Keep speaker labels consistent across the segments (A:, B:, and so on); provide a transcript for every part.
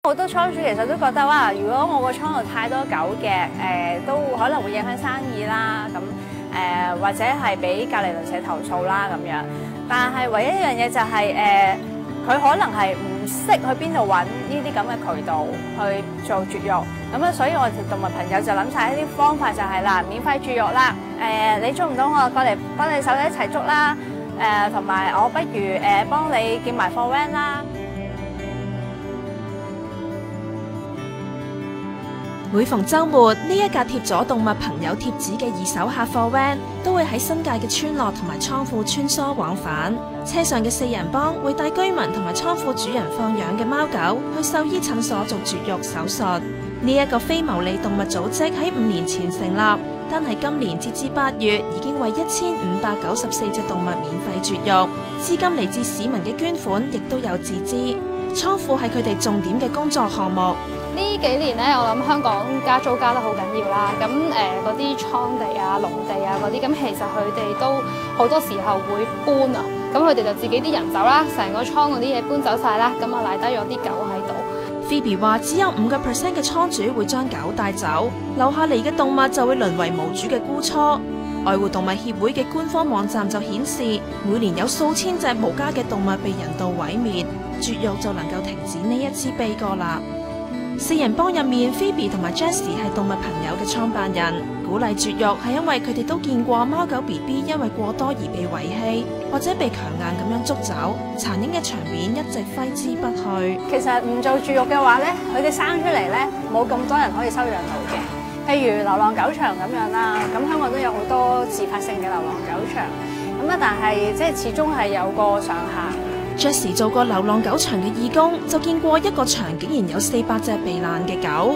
A: 好多倉主其實都覺得哇，如果我個倉度太多狗嘅，都可能會影響生意啦。咁或者係俾隔離鄰舍投訴啦咁樣。但係唯一一樣嘢就係佢可能係唔識去邊度揾呢啲咁嘅渠道去做絕育。咁啊，所以我哋動物朋友就諗晒一啲方法，就係啦，免費絕育啦。你捉唔到我過嚟幫你手一齊捉啦。同埋我不如幫你叫埋貨 van 啦。
B: 每逢週末，呢一架貼咗動物朋友貼紙嘅二手客貨 van 都會喺新界嘅村落同埋倉庫穿梭往返。車上嘅4人幫會帶居民同埋倉庫主人放養嘅貓狗去獸醫診所做絕育手術。呢一個非牟利動物組織喺5年前成立，單係今年截至8月已經為1594隻動物免費絕育。資金嚟自市民嘅捐款，亦都有自資。倉庫係佢哋重點嘅工作項目。
C: 呢幾年咧，我諗香港加租加得好緊要啦。咁嗰啲倉地啊、農地啊嗰啲，咁其實佢哋都好多時候會搬啊。咁佢哋就自己啲人走啦，成個倉嗰啲嘢搬走晒啦。咁啊，賴低咗啲狗喺度。
B: Phoebe 話：只有5% 嘅倉主會將狗帶走，留下嚟嘅動物就會淪為無主嘅孤雛。愛護動物協會嘅官方網站就顯示，每年有數千隻無家嘅動物被人道毀滅，絕育就能夠停止呢一次悲歌啦。4人幫入面 ，Phoebe 同埋 Jessie 係動物朋友嘅創辦人。鼓勵絕育係因為佢哋都見過貓狗 BB 因為過多而被遺棄，或者被強硬咁樣捉走，殘忍嘅場面一直揮之不去。
A: 其實唔做絕育嘅話咧，佢哋生出嚟咧冇咁多人可以收養到嘅。譬如流浪狗場咁樣啦，咁香港都有好多自發性嘅流浪狗場，咁啊，但係即係始終係有個上限。
B: Jessie 做過流浪狗場嘅義工，就見過一個場竟然有400隻避難嘅狗。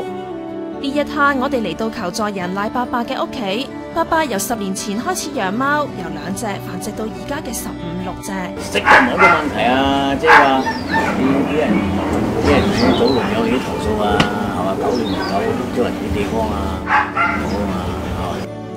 B: 呢一刻，我哋嚟到求助人賴伯伯嘅屋企。伯伯由10年前開始養貓，由2隻繁殖到而家嘅15、16隻。
D: 食係冇個問題啊，即係話啲人喺早農有啲投訴啊，係嘛，狗亂狗周圍啲地方啊，唔好啊嘛。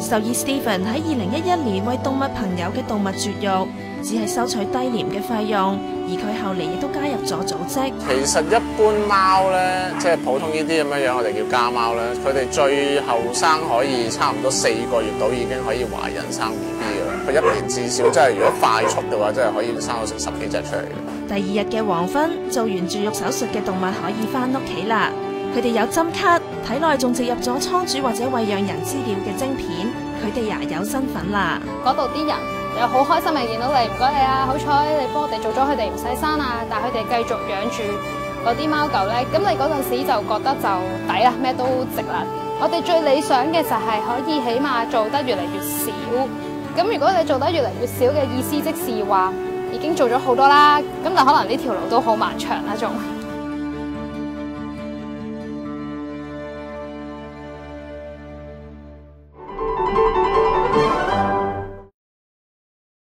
B: 獸醫 Stephen 喺2011年為動物朋友嘅動物絕育，只係收取低廉嘅費用，而佢後嚟亦都加入咗組織。
E: 其實一般貓咧，即係普通呢啲咁樣，我哋叫家貓咧，佢哋最後生可以差唔多4個月到已經可以懷孕生 BB 㗎啦。佢1年至少即係如果快速嘅話，真係可以生到成10幾隻出嚟嘅。
B: 第2日嘅黃昏，做完絕育手術嘅動物可以返屋企啦。佢哋有針卡，體內仲植入咗倉主或者餵養人資料嘅晶片，佢哋也有身份啦。
C: 嗰度啲人又好開心，咪見到你，唔該你啊，好彩你幫我哋做咗佢哋唔使生啊，但係佢哋繼續養住嗰啲貓狗咧，咁你嗰陣時就覺得就抵啦，咩都值啦。我哋最理想嘅就係可以起碼做得越嚟越少。咁如果你做得越嚟越少嘅意思，即是話已經做咗好多啦，咁但可能呢條路都好漫長啦，仲。